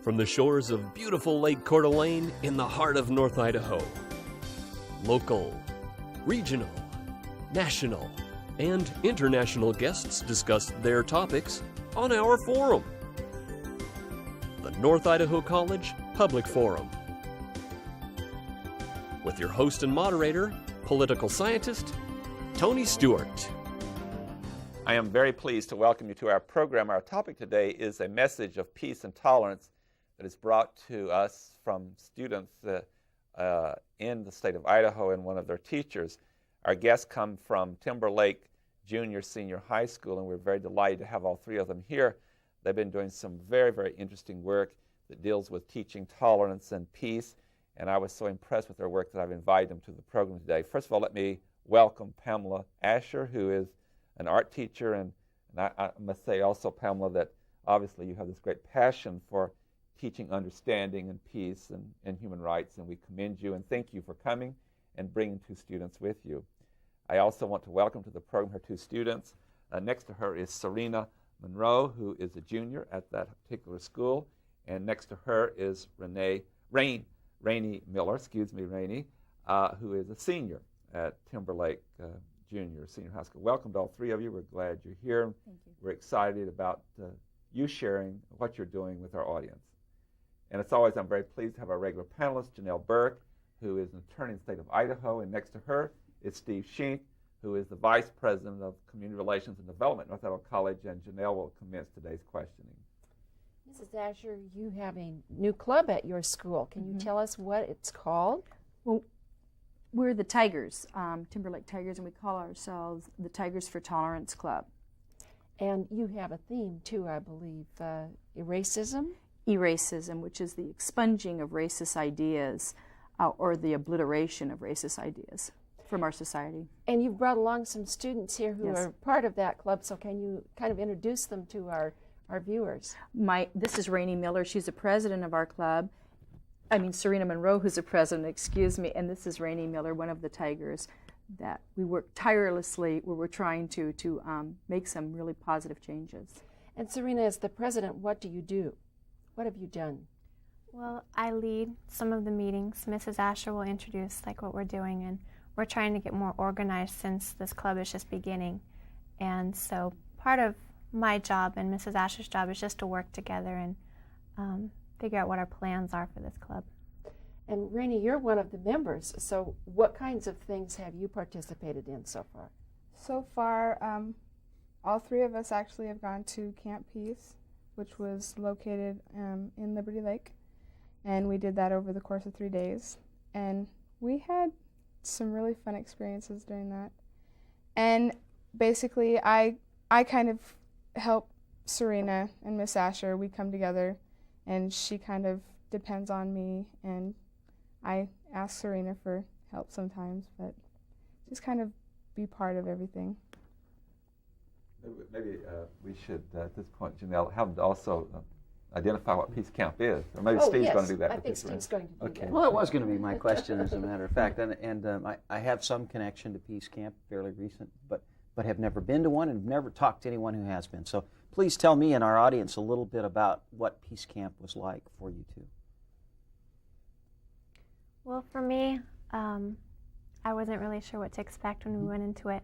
from the shores of beautiful Lake Coeur d'Alene in the heart of North Idaho. Local, regional, national, and international guests discuss their topics on our forum, the North Idaho College Public Forum. With your host and moderator, political scientist, Tony Stewart. I am very pleased to welcome you to our program. Our topic today is a message of peace and tolerance that is brought to us from students in the state of Idaho and one of their teachers. Our guests come from Timberlake Junior Senior High School, and we're very delighted to have all three of them here. They've been doing some very, very interesting work that deals with teaching tolerance and peace, and I was so impressed with their work that I've invited them to the program today. First of all, let me welcome Pamela Asher, who is an art teacher, and I must say also, Pamela, that obviously you have this great passion for teaching understanding and peace and human rights, and we commend you and thank you for coming and bringing two students with you. I also want to welcome to the program her two students. Next to her is Serena Monroe, who is a junior at that particular school, and next to her is Rainey Miller, who is a senior at Timberlake Junior Senior High School. Welcome to all three of you. We're glad you're here. Thank you. We're excited about you sharing what you're doing with our audience. And as always, I'm very pleased to have our regular panelist, Janelle Burke, who is an attorney in the state of Idaho, and next to her is Steve Schenck, who is the Vice President of Community Relations and Development at North Idaho College, and Janelle will commence today's questioning. Mrs. Asher, you have a new club at your school. Can you tell us what it's called? Well, we're the Tigers, Timberlake Tigers, and we call ourselves the Tigers for Tolerance Club. And you have a theme too, I believe, racism? Eracism, which is the expunging of racist ideas or the obliteration of racist ideas from our society. And you've brought along some students here who Yes. are part of that club, so can you kind of introduce them to our viewers? This is Rainey Miller. She's the president of our club. Serena Monroe, who's the president, excuse me, and this is Rainey Miller, one of the Tigers that we work tirelessly where we're trying to make some really positive changes. And Serena, as the president, what do you do? What have you done? Well, I lead some of the meetings. Mrs. Asher will introduce what we're doing, and we're trying to get more organized since this club is just beginning. And so part of my job and Mrs. Asher's job is just to work together and figure out what our plans are for this club. And Rainey, you're one of the members, so what kinds of things have you participated in so far? So far, all three of us actually have gone to Camp Peace, which was located in Liberty Lake, and we did that over the course of 3 days. And we had some really fun experiences during that. And basically, I kind of help Serena and Miss Asher. We come together, and she kind of depends on me, and I ask Serena for help sometimes, but just kind of be part of everything. Maybe we should, at this point, Janelle, have them also identify what Peace Camp is. Or maybe Steve's going to do that. I think Steve's going to do that. Well, that was going to be my question, as a matter of fact. And I have some connection to Peace Camp, fairly recent, but have never been to one and have never talked to anyone who has been. So please tell me and our audience a little bit about what Peace Camp was like for you two. Well, for me, I wasn't really sure what to expect when we went into it.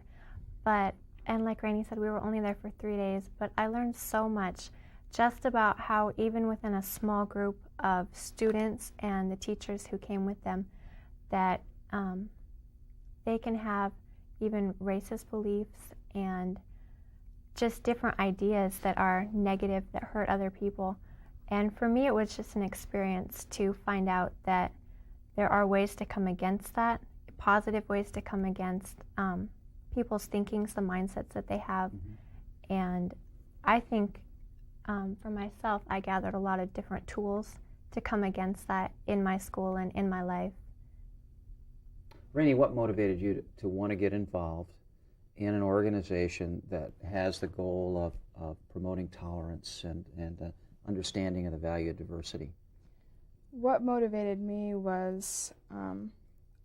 And like Rainey said, we were only there for 3 days, but I learned so much just about how even within a small group of students and the teachers who came with them, that they can have even racist beliefs and just different ideas that are negative, that hurt other people. And for me, it was just an experience to find out that there are ways to come against that, positive ways to come against people's thinkings, the mindsets that they have. And I think for myself, I gathered a lot of different tools to come against that in my school and in my life. Rainey, what motivated you to want to get involved in an organization that has the goal of promoting tolerance and understanding of the value of diversity? What motivated me was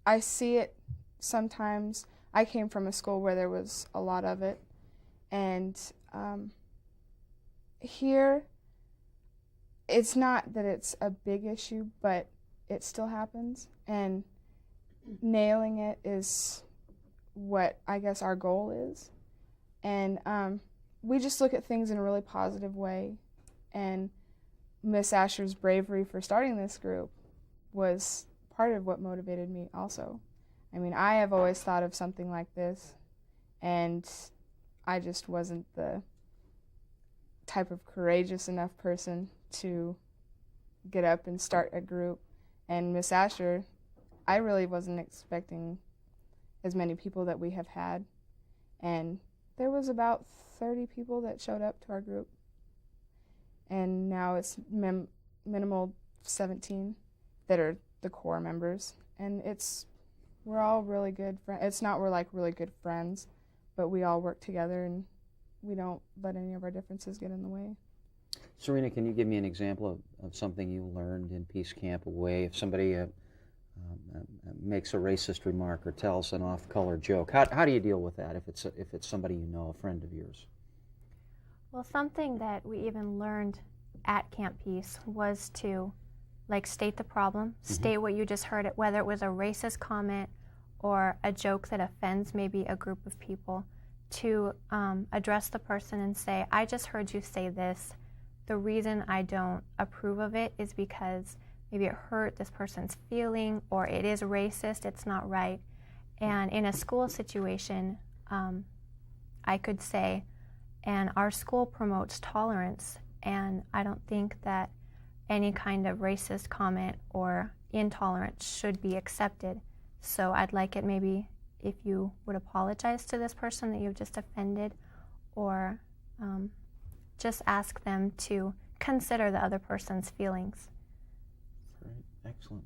I see it sometimes. I came from a school where there was a lot of it, and here it's not that it's a big issue, but it still happens, and nailing it is what I guess our goal is. And we just look at things in a really positive way, and Miss Asher's bravery for starting this group was part of what motivated me also. I mean, I have always thought of something like this, and I just wasn't the type of courageous enough person to get up and start a group. And Miss Asher, I really wasn't expecting as many people that we have had, and there was about 30 people that showed up to our group, and now it's minimal 17 that are the core members, and we're all really good friends. It's not we're like really good friends, but we all work together, and we don't let any of our differences get in the way. Serena, can you give me an example of something you learned in Peace Camp, a way if somebody makes a racist remark or tells an off-color joke? How do you deal with that if it's somebody you know, a friend of yours? Well, something that we even learned at Camp Peace was to state the problem, state what you just heard, whether it was a racist comment or a joke that offends maybe a group of people, to address the person and say, I just heard you say this. The reason I don't approve of it is because maybe it hurt this person's feeling, or it is racist, it's not right. And in a school situation, I could say, and our school promotes tolerance, and I don't think that any kind of racist comment or intolerance should be accepted. So I'd like it maybe if you would apologize to this person that you've just offended, or just ask them to consider the other person's feelings. Great, excellent.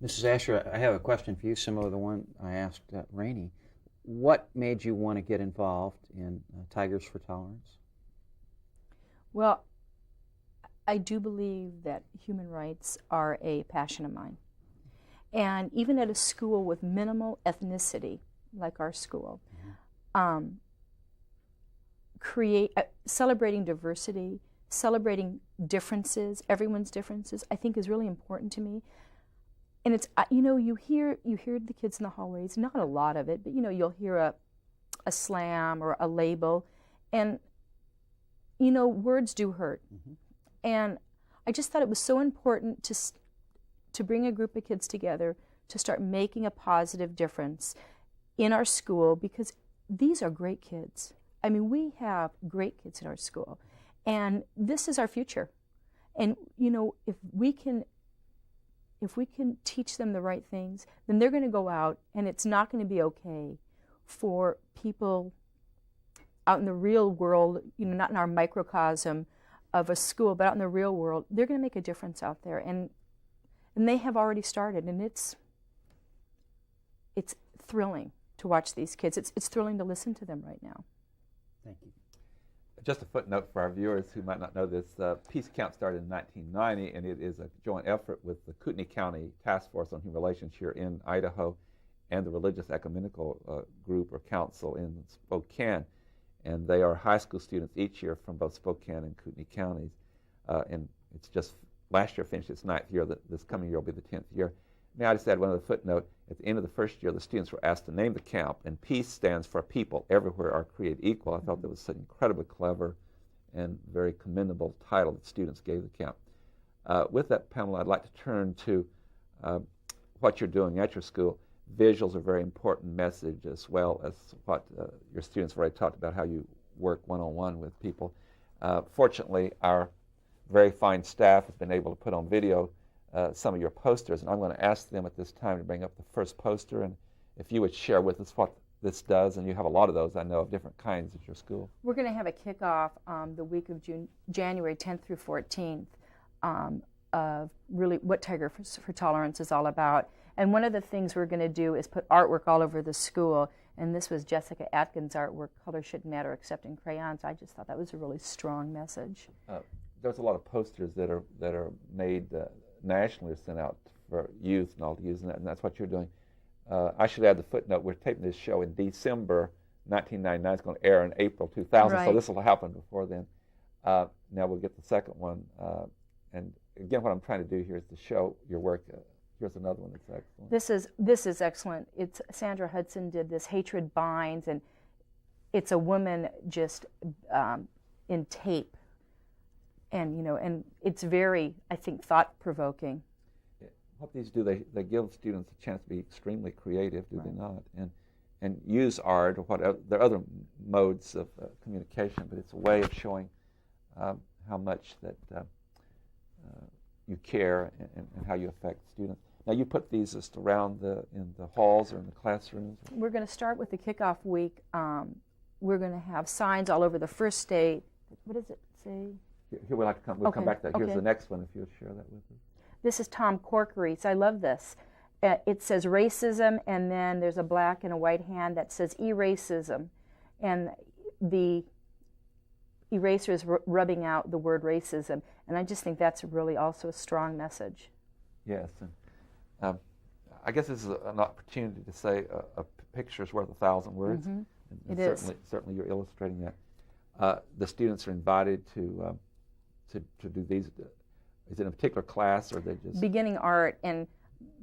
Mrs. Asher, I have a question for you, similar to the one I asked Rainey. What made you want to get involved in Tigers for Tolerance? Well, I do believe that human rights are a passion of mine. And even at a school with minimal ethnicity, like our school, celebrating diversity, celebrating differences, everyone's differences, I think is really important to me. And it's, you hear the kids in the hallways, not a lot of it, but you'll hear a slam or a label, and words do hurt. And I just thought it was so important to bring a group of kids together to start making a positive difference in our school, because these are great kids. I mean, we have great kids in our school, and this is our future. And if we can teach them the right things, then they're going to go out, and it's not going to be okay for people out in the real world, not in our microcosm of a school, but out in the real world. They're going to make a difference out there, and they have already started, and it's thrilling to watch these kids. It's thrilling to listen to them right now. Thank you. Just a footnote for our viewers who might not know this, Peace Camp started in 1990, and it is a joint effort with the Kootenai County Task Force on Human Relations here in Idaho and the Religious Ecumenical Group or Council in Spokane. And they are high school students each year from both Spokane and Kootenai counties. And it's just last year finished its 9th year. This coming year will be the 10th year. May I just add one other footnote? At the end of the first year, the students were asked to name the camp, and peace stands for people everywhere are created equal. I thought that was an incredibly clever and very commendable title that students gave the camp. With that, Pamela, I'd like to turn to what you're doing at your school. Visuals are a very important message, as well as what your students have already talked about, how you work one-on-one with people. Fortunately, our very fine staff has been able to put on video some of your posters, and I'm going to ask them at this time to bring up the first poster, and if you would share with us what this does, and you have a lot of those, I know, of different kinds at your school. We're going to have a kickoff the week of January 10th through 14th of really what Tiger for Tolerance is all about. And one of the things we're going to do is put artwork all over the school, and this was Jessica Atkins' artwork, Color Shouldn't Matter Except in Crayons. I just thought that was a really strong message. There's a lot of posters that are made nationally, sent out for youth and all to use, and that's what you're doing. I should add the footnote, we're taping this show in December 1999. It's going to air in April 2000, right. So this will happen before then. Now we'll get the second one, and again, what I'm trying to do here is to show your work. Here's another one that's excellent. This is excellent. It's Sandra Hudson did this, Hatred Binds, and it's a woman just in tape, and it's very, I think, thought-provoking. What these do, they give students a chance to be extremely creative, do they not? And use art or whatever. There are other modes of communication, but it's a way of showing how much that you care and how you affect students. Now you put these just around in the halls or in the classrooms. We're going to start with the kickoff week. We're going to have signs all over the first day. What does it say? Here we'll come. We'll come back to that. Here's Okay. the next one. If you'll share that with us. This is Tom Corkery's. I love this. It says racism, and then there's a black and a white hand that says e-racism, and the eraser is rubbing out the word racism, and I just think that's really also a strong message. Yes, and I guess this is an opportunity to say a picture is worth 1,000 words. Mm-hmm. And It is. Certainly, you're illustrating that. The students are invited to do these. Is it in a particular class, or they just Beginning art, and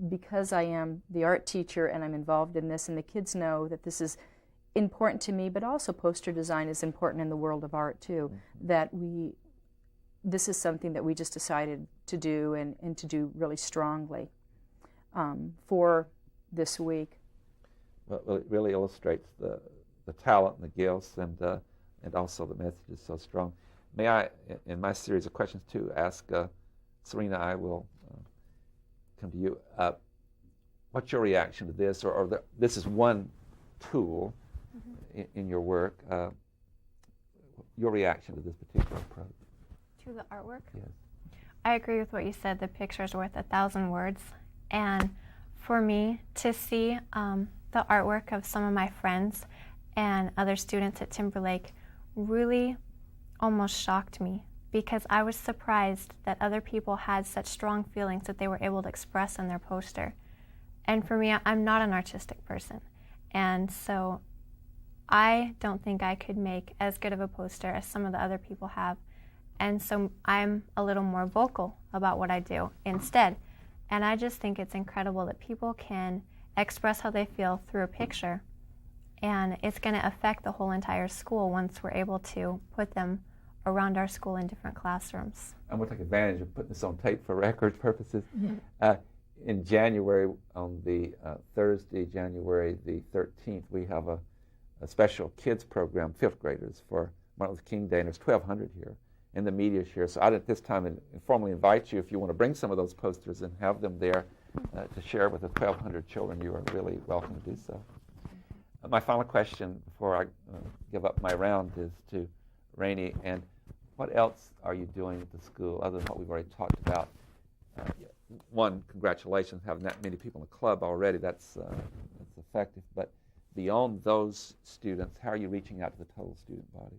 because I am the art teacher and I'm involved in this, and the kids know that this is important to me, but also poster design is important in the world of art too. Mm-hmm. That this is something that we just decided to do and to do really strongly for this week. Well, it really illustrates the talent and the gifts, and also the message is so strong. May I, in my series of questions too, ask Serena? I will come to you. What's your reaction to this, or this is one tool in your work? Your reaction to this particular approach? To the artwork? Yes. I agree with what you said. The picture's worth 1,000 words. And for me, to see the artwork of some of my friends and other students at Timberlake really almost shocked me, because I was surprised that other people had such strong feelings that they were able to express in their poster. And for me, I'm not an artistic person. And so I don't think I could make as good of a poster as some of the other people have. And so I'm a little more vocal about what I do instead. And I just think it's incredible that people can express how they feel through a picture. And it's going to affect the whole entire school once we're able to put them around our school in different classrooms. I'm going to take advantage of putting this on tape for record purposes. In January, on the Thursday, January the 13th, we have a special kids program, fifth graders, for Martin Luther King Day, and there's 1,200 here, and the media here. So I'd at this time informally invite you, if you want to bring some of those posters and have them there to share with the 1,200 children, you are really welcome to do so. My final question before I give up my round is to Rainey, and what else are you doing at the school other than what we've already talked about? One, congratulations, having that many people in the club already. That's effective. But beyond those students, how are you reaching out to the total student body?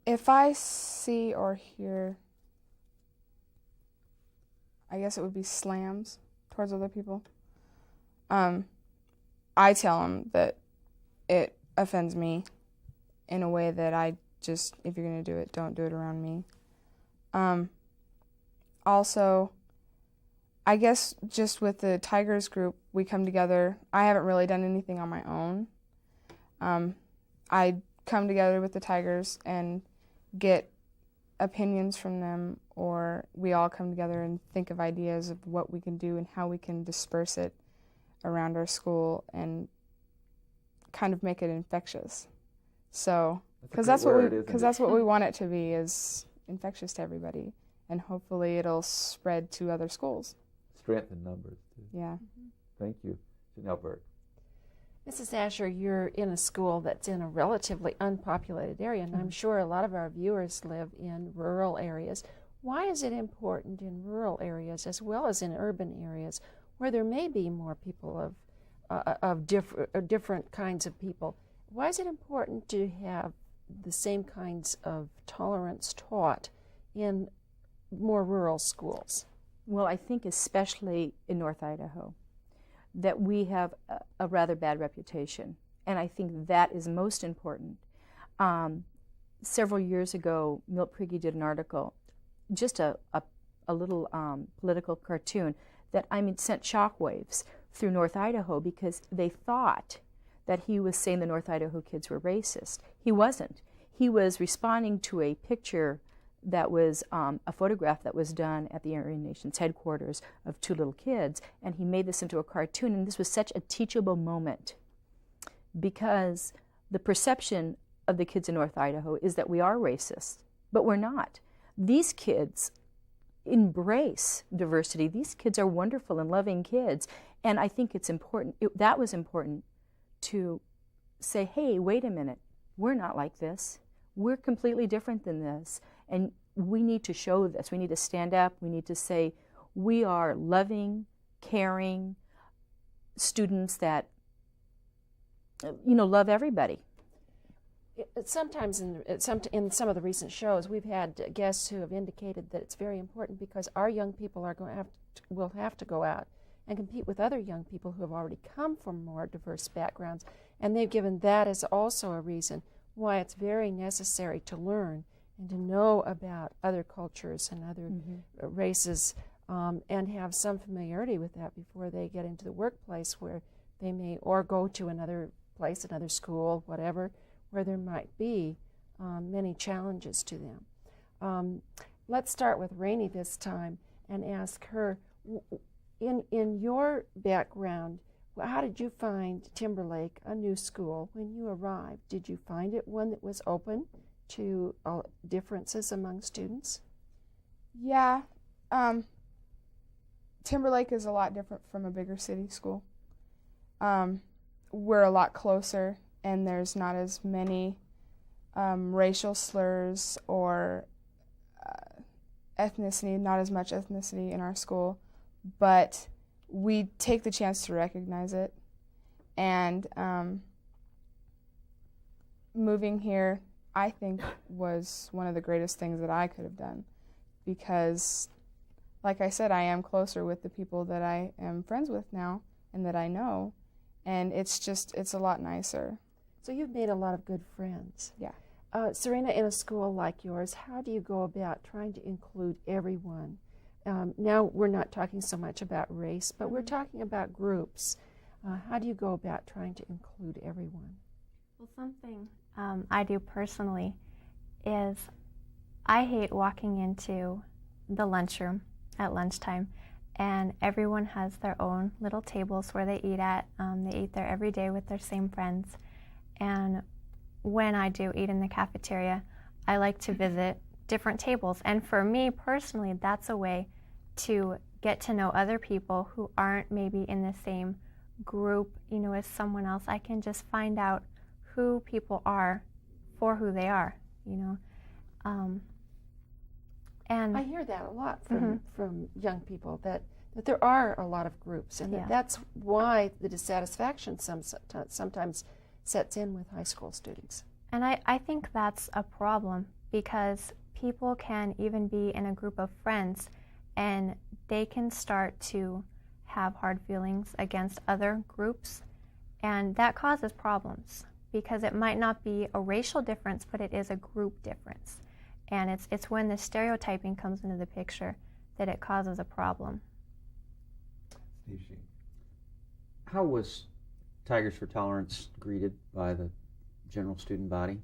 If I see or hear, I guess it would be slams towards other people, I tell them that it offends me in a way that I just, if you're going to do it, don't do it around me. Also, I guess just with the Tigers group, we come together. I haven't really done anything on my own. I come together with the Tigers and get opinions from them, or we all come together and think of ideas of what we can do and how we can disperse it around our school and kind of make it infectious. So, because that's what we want it to be, is infectious to everybody, and hopefully it'll spread to other schools. Strength in numbers, too. Yeah. Mm-hmm. Thank you. Janelle Burke. Mrs. Asher, you're in a school that's in a relatively unpopulated area, and I'm sure a lot of our viewers live in rural areas. Why is it important in rural areas as well as in urban areas where there may be more people of different kinds of people? Why is it important to have the same kinds of tolerance taught in more rural schools? Well, I think especially in North Idaho, that we have a rather bad reputation, and I think that is most important. Several years ago, Milt Prigge did an article just a little political cartoon that, sent shockwaves through North Idaho because they thought that he was saying the North Idaho kids were racist. He wasn't. He was responding to a picture that was a photograph that was done at the Aryan Nations headquarters of two little kids, and he made this into a cartoon, and this was such a teachable moment because the perception of the kids in North Idaho is that we are racist, but we're not. These kids embrace diversity. These kids are wonderful and loving kids, and I think it's important, that was important to say, hey, wait a minute, we're not like this. We're completely different than this. And we need to show this. We need to stand up. We need to say we are loving, caring students that, love everybody. Sometimes in some of the recent shows, we've had guests who have indicated that it's very important because our young people will have to go out and compete with other young people who have already come from more diverse backgrounds. And they've given that as also a reason why it's very necessary to learn and to know about other cultures and other races and have some familiarity with that before they get into the workplace where they may, or go to another place, another school, whatever, where there might be many challenges to them. Let's start with Rainey this time and ask her, in your background, how did you find Timberlake a new school when you arrived? Did you find it one that was open to differences among students? Yeah. Timberlake is a lot different from a bigger city school. We're a lot closer, and there's not as many racial slurs or ethnicity, not as much ethnicity in our school, but we take the chance to recognize it. And moving here, I think, was one of the greatest things that I could have done because, like I said, I am closer with the people that I am friends with now and that I know, and it's a lot nicer. So you've made a lot of good friends. Yeah. Serena, in a school like yours, how do you go about trying to include everyone? Now we're not talking so much about race, but we're talking about groups. How do you go about trying to include everyone? Well, something I do personally is I hate walking into the lunchroom at lunchtime and everyone has their own little tables where they eat at. They eat there every day with their same friends. And when I do eat in the cafeteria, I like to visit different tables. And for me personally, that's a way to get to know other people who aren't maybe in the same group, as someone else. I can just find out who people are for who they are, And I hear that a lot from young people, that there are a lot of groups, and that's why the dissatisfaction sometimes sets in with high school students. And I think that's a problem because people can even be in a group of friends and they can start to have hard feelings against other groups, and that causes problems because it might not be a racial difference, but it is a group difference. And it's when the stereotyping comes into the picture that it causes a problem. How was Tigers for Tolerance greeted by the general student body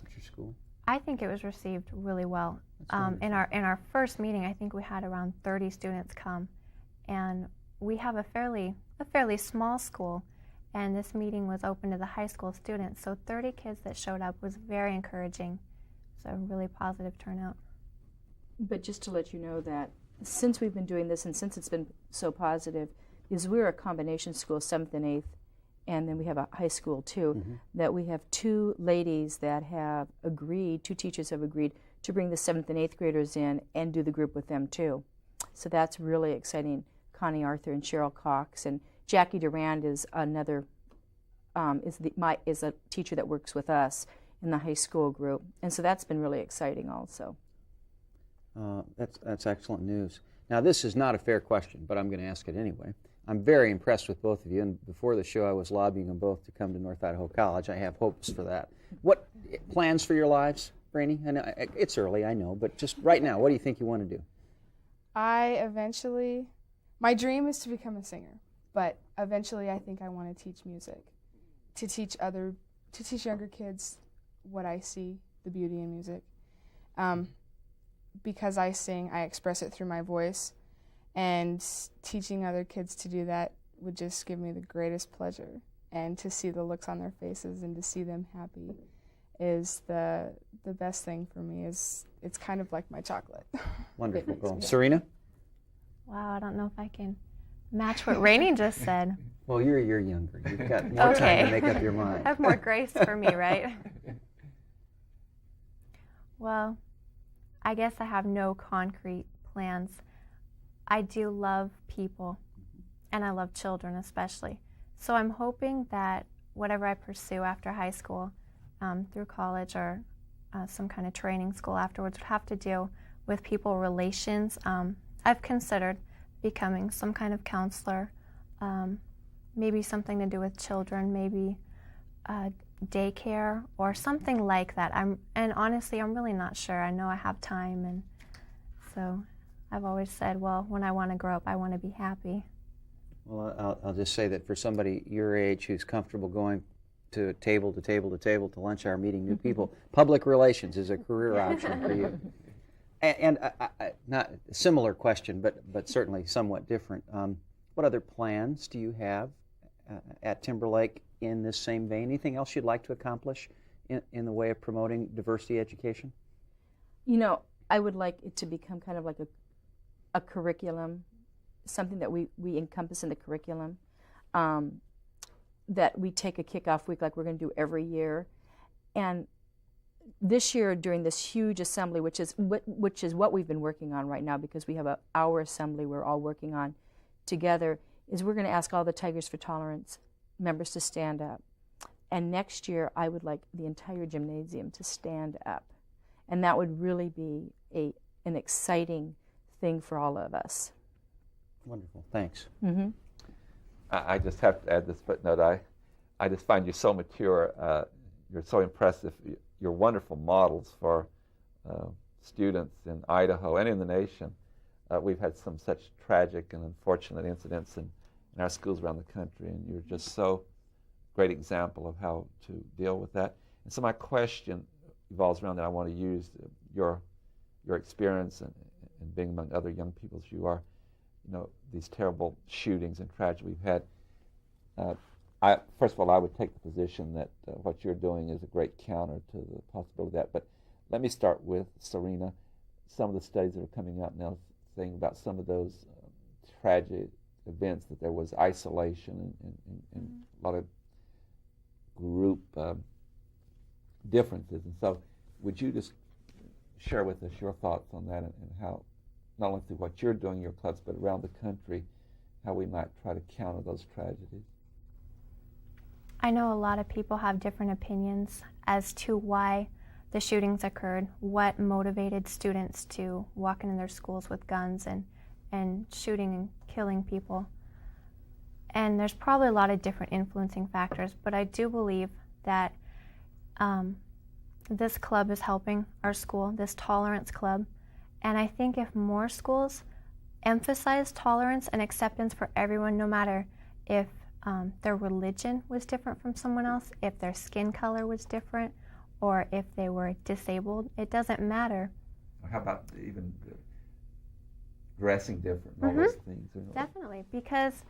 at your school? I think it was received really well. In our first meeting, I think we had around 30 students come, and we have a fairly small school, and this meeting was open to the high school students. So 30 kids that showed up was very encouraging. It was a really positive turnout. But just to let you know that since we've been doing this and since it's been so positive, is we're a combination school, 7th and 8th, and then we have a high school too, that we have two ladies that have agreed, two teachers have agreed to bring the 7th and 8th graders in and do the group with them too. So that's really exciting. Connie Arthur and Cheryl Cox, and Jackie Durand is another, is a teacher that works with us in the high school group. And so that's been really exciting also. That's excellent news. Now, this is not a fair question, but I'm going to ask it anyway. I'm very impressed with both of you, and before the show I was lobbying them both to come to North Idaho College. I have hopes for that. What plans for your lives? Brainy? I know it's early, I know, but just right now, what do you think you want to do? My dream is to become a singer, but eventually I think I want to teach music, to teach younger kids what I see, the beauty in music. Because I sing, I express it through my voice, and teaching other kids to do that would just give me the greatest pleasure. And to see the looks on their faces and to see them happy is the best thing for me. It's kind of like my chocolate. Wonderful girl. Serena? Wow, I don't know if I can match what Rainey just said. Well, you're a year younger. You've got more time to make up your mind. Have more grace for me, right? Well, I guess I have no concrete plans. I do love people, and I love children especially. So I'm hoping that whatever I pursue after high school, through college or some kind of training school afterwards, would have to do with people relations. I've considered becoming some kind of counselor, maybe something to do with children, maybe daycare or something like that. And honestly, I'm really not sure. I know I have time, and so I've always said, well, when I want to grow up, I want to be happy. Well, I'll just say that for somebody your age who's comfortable going to table to table to table to lunch hour meeting new people, public relations is a career option for you. And not a similar question, but certainly somewhat different. What other plans do you have at Timberlake in this same vein? Anything else you'd like to accomplish in the way of promoting diversity education? You know, I would like it to become kind of like a curriculum, something that we encompass in the curriculum, that we take a kickoff week like we're going to do every year. And this year, during this huge assembly, which is what we've been working on right now, because we have our assembly we're all working on together, is we're going to ask all the Tigers for Tolerance members to stand up. And next year, I would like the entire gymnasium to stand up. And that would really be an exciting thing for all of us. Wonderful. Thanks. Mm-hmm. I just have to add this footnote. I just find you so mature. You're so impressive. You're wonderful models for students in Idaho and in the nation. We've had some such tragic and unfortunate incidents in our schools around the country, and you're just so great example of how to deal with that. And so my question revolves around that. I want to use your experience and being among other young people as you are, these terrible shootings and tragedy we've had. First of all, I would take the position that what you're doing is a great counter to the possibility of that. But let me start with Serena. Some of the studies that are coming out now saying about some of those tragic events, that there was isolation and a lot of group differences. And so would you just share with us your thoughts on that and how, not only through what you're doing in your clubs, but around the country, how we might try to counter those tragedies? I know a lot of people have different opinions as to why the shootings occurred, what motivated students to walk into their schools with guns and shooting and killing people. And there's probably a lot of different influencing factors, but I do believe that this club is helping our school, this tolerance club. And I think if more schools emphasize tolerance and acceptance for everyone, no matter if their religion was different from someone else, if their skin color was different, or if they were disabled, it doesn't matter. How about even dressing different, all those things? Definitely, because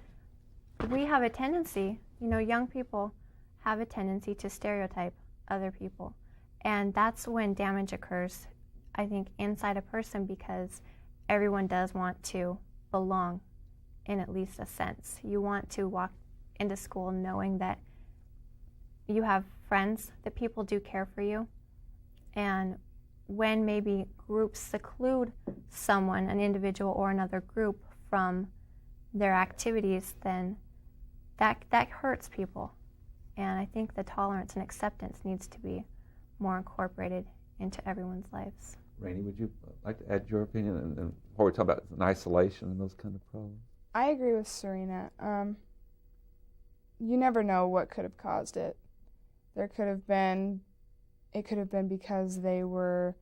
we have a tendency, young people have a tendency to stereotype other people. And that's when damage occurs, I think, inside a person, because everyone does want to belong in at least a sense. You want to walk into school knowing that you have friends, that people do care for you. And when maybe groups seclude someone, an individual or another group, from their activities, then that hurts people. And I think the tolerance and acceptance needs to be more incorporated into everyone's lives. Rainey, would you like to add your opinion and what we're talking about in isolation and those kind of problems? I agree with Serena. You never know what could have caused it. There could have been it could have been because they were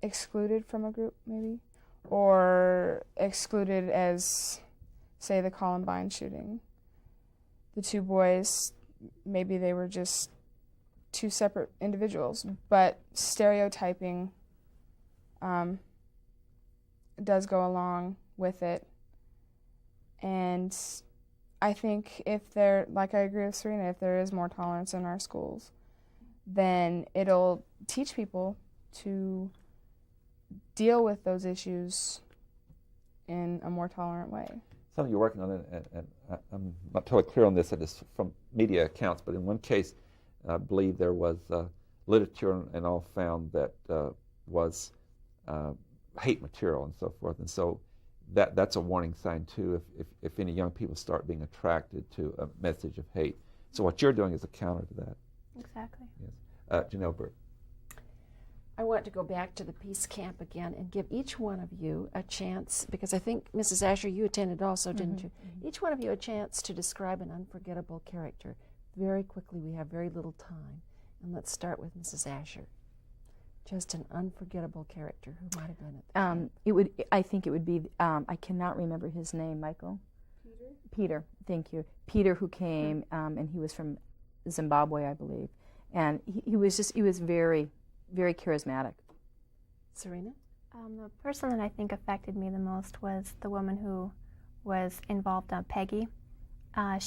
excluded from a group, maybe, or excluded as, say, the Columbine shooting. The two boys, maybe they were just two separate individuals, but stereotyping does go along with it. And I think like I agree with Serena, if there is more tolerance in our schools, then it'll teach people to deal with those issues in a more tolerant way. Something you're working on, and I'm not totally clear on this, it is from media accounts, but in one case, I believe there was literature and all found that was hate material and so forth, and so that's a warning sign too if any young people start being attracted to a message of hate. So what you're doing is a counter to that. Exactly. Yes. Janelle Burt. I want to go back to the Peace Camp again and give each one of you a chance, because I think, Mrs. Asher, you attended also, didn't you? Each one of you a chance to describe an unforgettable character. Very quickly, we have very little time. And let's start with Mrs. Asher. Just an unforgettable character who might have been at the camp. I think it would be, I cannot remember his name, Michael? Peter, thank you. Peter, who came, and he was from Zimbabwe, I believe. And he was very, very charismatic. Serena? The person that I think affected me the most was the woman who was involved, Peggy. I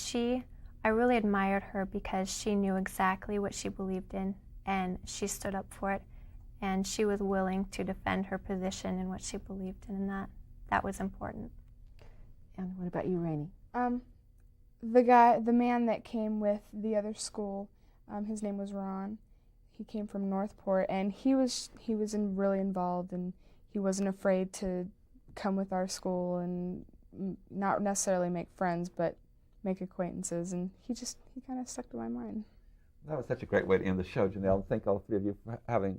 really admired her because she knew exactly what she believed in, and she stood up for it, and she was willing to defend her position and what she believed in, and that was important. And what about you, Rainey? The man that came with the other school, his name was Ron. He came from Northport, and he was really involved, and he wasn't afraid to come with our school and not necessarily make friends, but make acquaintances, and he kind of stuck to my mind. That was such a great way to end the show, Janelle. Thank all three of you for having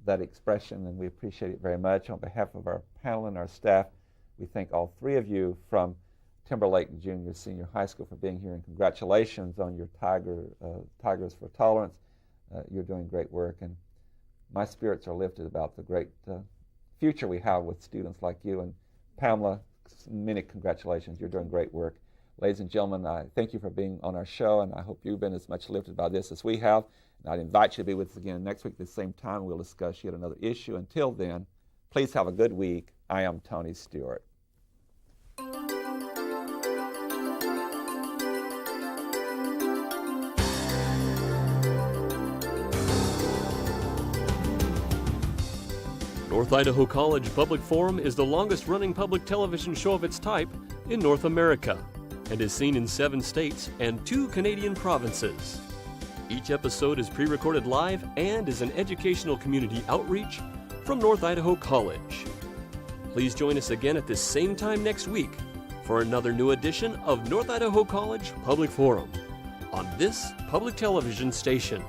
that expression, and we appreciate it very much. On behalf of our panel and our staff, we thank all three of you from Timberlake Junior Senior High School for being here, and congratulations on your Tigers for Tolerance. You're doing great work, and my spirits are lifted about the great future we have with students like you. And Pamela, many congratulations. You're doing great work. Ladies and gentlemen, I thank you for being on our show, and I hope you've been as much lifted by this as we have. And I'd invite you to be with us again next week at the same time. We'll discuss yet another issue. Until then, please have a good week. I am Tony Stewart. North Idaho College Public Forum is the longest-running public television show of its type in North America and is seen in 7 states and 2 Canadian provinces. Each episode is pre-recorded live and is an educational community outreach from North Idaho College. Please join us again at this same time next week for another new edition of North Idaho College Public Forum on this public television station.